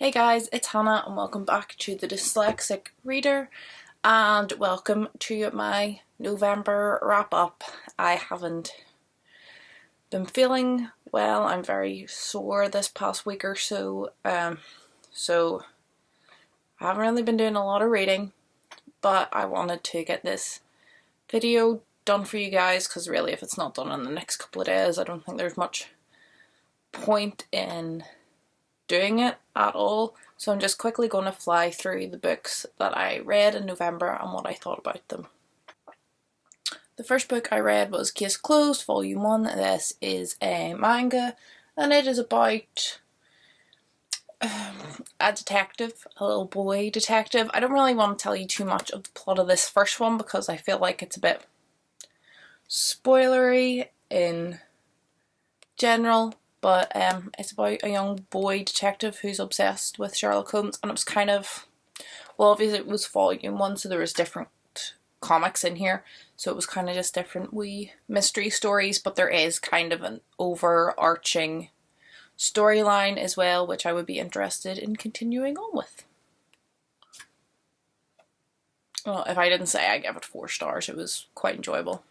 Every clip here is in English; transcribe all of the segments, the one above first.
Hey guys, it's Hannah and welcome back to the Dyslexic Reader and welcome to my November wrap up. I haven't been feeling well. I'm very sore this past week or so, so I haven't really been doing a lot of reading, but I wanted to get this video done for you guys because really if it's not done in the next couple of days I don't think there's much point in doing it at all. So I'm just quickly going to fly through the books that I read in November and what I thought about them. The first book I read was Case Closed Volume 1. This is a manga and it is about a detective, a little boy detective. I don't really want to tell you too much of the plot of this first one because I feel like it's a bit spoilery in general. But it's about a young boy detective who's obsessed with Sherlock Holmes, and it was kind of, well, obviously it was volume 1, so there was different comics in here, so it was kind of just different wee mystery stories, but there is kind of an overarching storyline as well, which I would be interested in continuing on with. Well, if I didn't say, I gave it 4 stars. It was quite enjoyable.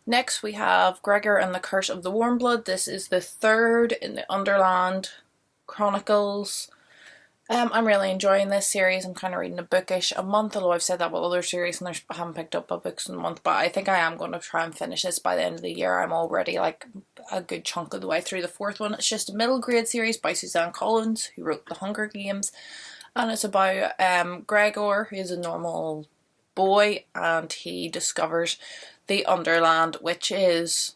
Next we have Gregor and the Curse of the Warm Blood. This is the third in the Underland Chronicles. I'm really enjoying this series. I'm kind of reading a bookish a month, although I've said that with other series and I haven't picked up books in a month, but I think I am going to try and finish this by the end of the year. I'm already like a good chunk of the way through the 4th one. It's just a middle grade series by Suzanne Collins, who wrote The Hunger Games, and it's about Gregor, who is a normal boy, and he discovers the Underland, which is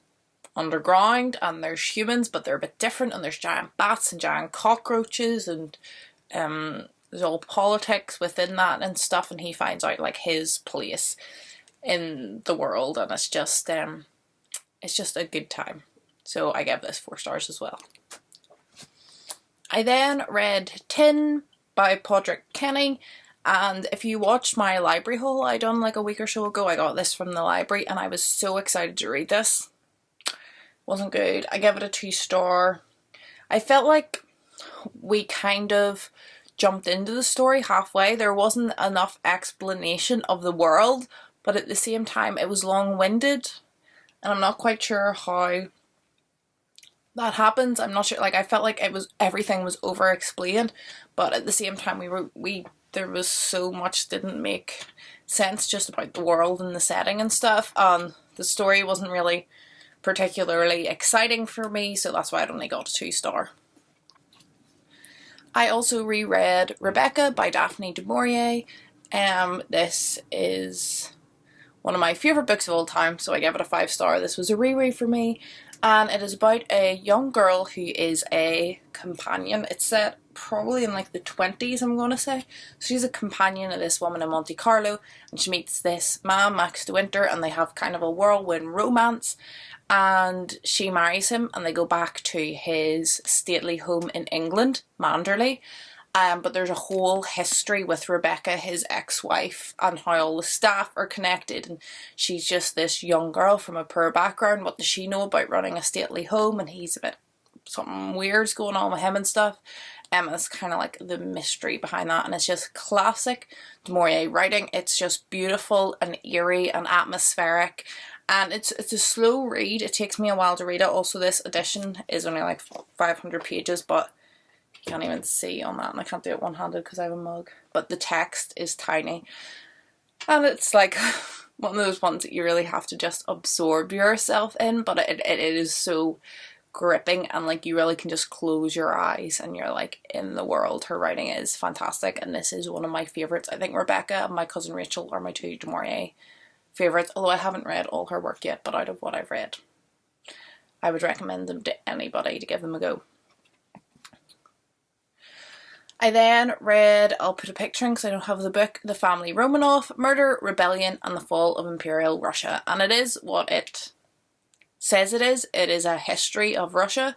underground, and there's humans, but they're a bit different, and there's giant bats and giant cockroaches, and there's all politics within that and stuff, and he finds out like his place in the world, and it's just a good time. So I gave this 4 stars as well. I then read Tin by Padraig Kenny. And if you watched my library haul I done like a week or so ago, I got this from the library and I was so excited to read this. Wasn't good. I gave it a 2 star. I felt like we kind of jumped into the story halfway. There wasn't enough explanation of the world, but at the same time it was long-winded and I'm not quite sure how that happens. I'm not sure, like I felt like everything was over-explained, but at the same time there was so much didn't make sense just about the world and the setting and stuff, and the story wasn't really particularly exciting for me, so that's why it only got a 2 star. I also reread Rebecca by Daphne du Maurier. This is one of my favourite books of all time, so I gave it a 5 star. This was a reread for me, and it is about a young girl who is a companion. It's set probably in like the 20s, I'm going to say. So she's a companion of this woman in Monte Carlo, and she meets this man, Max de Winter, and they have kind of a whirlwind romance, and she marries him and they go back to his stately home in England, Manderley. But there's a whole history with Rebecca, his ex-wife, and how all the staff are connected, and she's just this young girl from a poor background. What does she know about running a stately home? And he's a bit, something weird's going on with him and stuff. It's kind of like the mystery behind that, and it's just classic du Maurier writing. It's just beautiful and eerie and atmospheric, and it's a slow read. It takes me a while to read it. Also, this edition is only like 500 pages, but you can't even see on that, and I can't do it one-handed because I have a mug. But the text is tiny, and it's like one of those ones that you really have to just absorb yourself in, but it is so gripping, and like you really can just close your eyes and you're like in the world. Her writing is fantastic, and this is one of my favourites. I think Rebecca and My Cousin Rachel are my 2 du Maurier favourites, although I haven't read all her work yet, but out of what I've read, I would recommend them to anybody to give them a go. I then read, I'll put a picture in because I don't have the book, The Family Romanov, Murder, Rebellion and the Fall of Imperial Russia, and it is what it says it is. It is a history of Russia,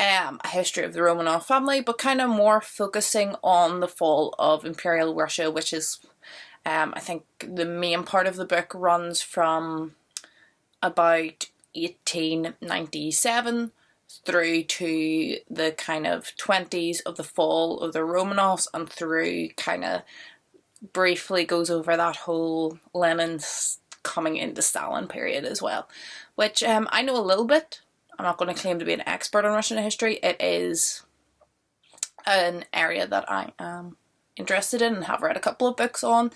a history of the Romanov family, but kind of more focusing on the fall of Imperial Russia, which is, I think the main part of the book runs from about 1897 through to the kind of 20s of the fall of the Romanovs, and through kind of briefly goes over that whole Lenin's coming into Stalin period as well, which I know a little bit. I'm not going to claim to be an expert on Russian history. It is an area that I am interested in and have read a couple of books on.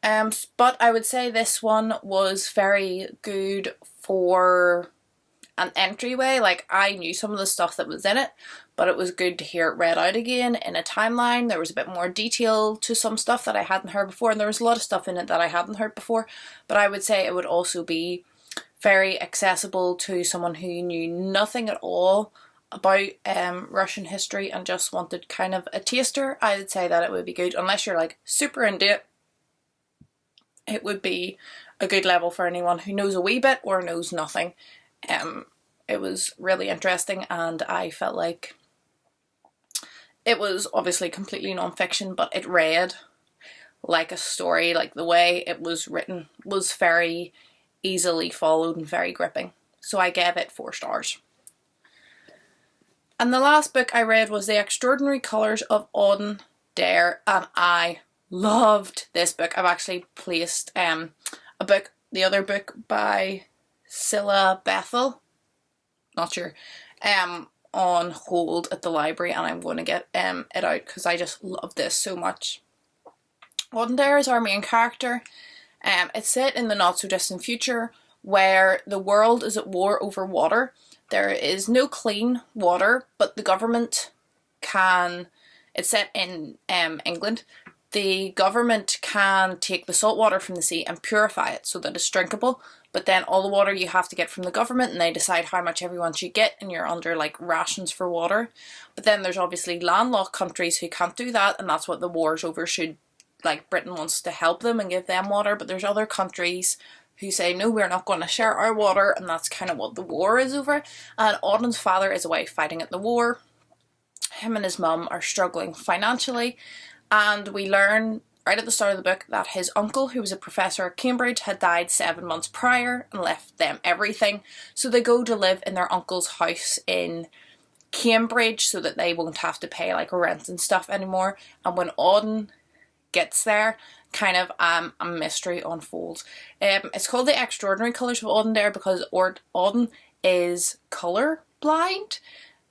But I would say this one was very good for an entryway. Like, I knew some of the stuff that was in it, but it was good to hear it read out again in a timeline. There was a bit more detail to some stuff that I hadn't heard before, and there was a lot of stuff in it that I hadn't heard before. But I would say it would also be very accessible to someone who knew nothing at all about Russian history and just wanted kind of a taster. I would say that it would be good. Unless you're like super into it, it would be a good level for anyone who knows a wee bit or knows nothing. It was really interesting, and I felt like it was obviously completely non-fiction, but it read like a story. Like, the way it was written was very easily followed and very gripping. So I gave it 4 stars. And the last book I read was The Extraordinary Colours of Auden Dare, and I loved this book. I've actually placed the other book by Scylla Bethel, not sure, on hold at the library, and I'm going to get it out because I just love this so much. Auden Dare is our main character. It's set in the not so distant future where the world is at war over water. There is no clean water, but the government can, it's set in England, the government can take the salt water from the sea and purify it so that it's drinkable, but then all the water you have to get from the government, and they decide how much everyone should get, and you're under like rations for water. But then there's obviously landlocked countries who can't do that, and that's what the war's over. Should, like, Britain wants to help them and give them water, but there's other countries who say, no, we're not going to share our water, and that's kind of what the war is over. And Auden's father is away fighting at the war. Him and his mum are struggling financially, and we learn right at the start of the book that his uncle, who was a professor at Cambridge, had died 7 months prior and left them everything. So they go to live in their uncle's house in Cambridge so that they won't have to pay like rent and stuff anymore. And when Auden gets there, kind of a mystery unfolds. It's called The Extraordinary Colours of Auden Dare because Auden is colour blind,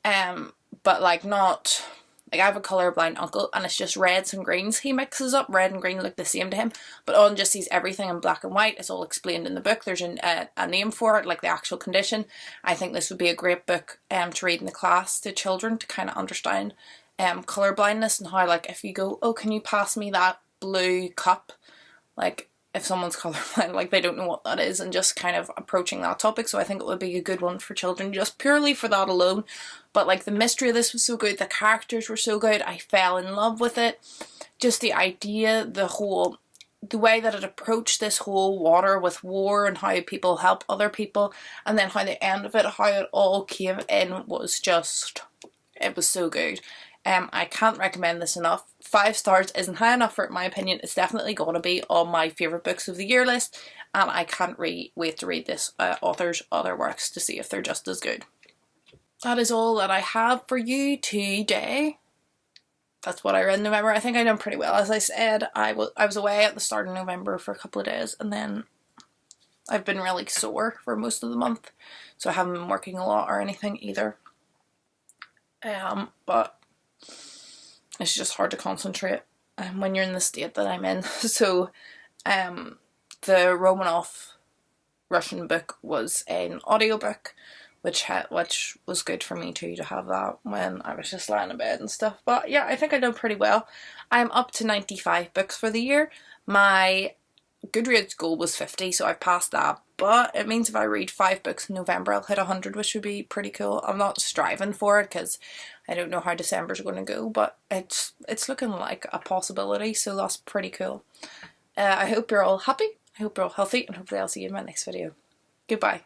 but like not, like, I have a colourblind uncle and it's just reds and greens he mixes up. Red and green look the same to him, but Auden just sees everything in black and white. It's all explained in the book. There's a name for it, like the actual condition. I think this would be a great book to read in the class to children to kind of understand colour blindness, and how, like, if you go, oh, can you pass me that blue cup, like, if someone's colourblind, like, they don't know what that is, and just kind of approaching that topic. So I think it would be a good one for children just purely for that alone. But like, the mystery of this was so good, the characters were so good, I fell in love with it. Just the idea, the way that it approached this whole water with war and how people help other people, and then how the end of it, how it all came in, was just, it was so good. I can't recommend this enough. 5 stars isn't high enough for it, in my opinion. It's definitely going to be on my favourite books of the year list, and I can't wait to read this author's other works to see if they're just as good. That is all that I have for you today. That's what I read in November. I think I done pretty well. As I said, I was away at the start of November for a couple of days, and then I've been really sore for most of the month, so I haven't been working a lot or anything either. But it's just hard to concentrate when you're in the state that I'm in. So the Romanov Russian book was an audiobook, which was good for me too, to have that when I was just lying in bed and stuff. But yeah, I think I done pretty well. I'm up to 95 books for the year. My Goodreads goal was 50, so I've passed that. But it means if I read 5 books in November, I'll hit 100, which would be pretty cool. I'm not striving for it because I don't know how December's going to go, but it's looking like a possibility, so that's pretty cool. I hope you're all happy, I hope you're all healthy, and hopefully I'll see you in my next video. Goodbye.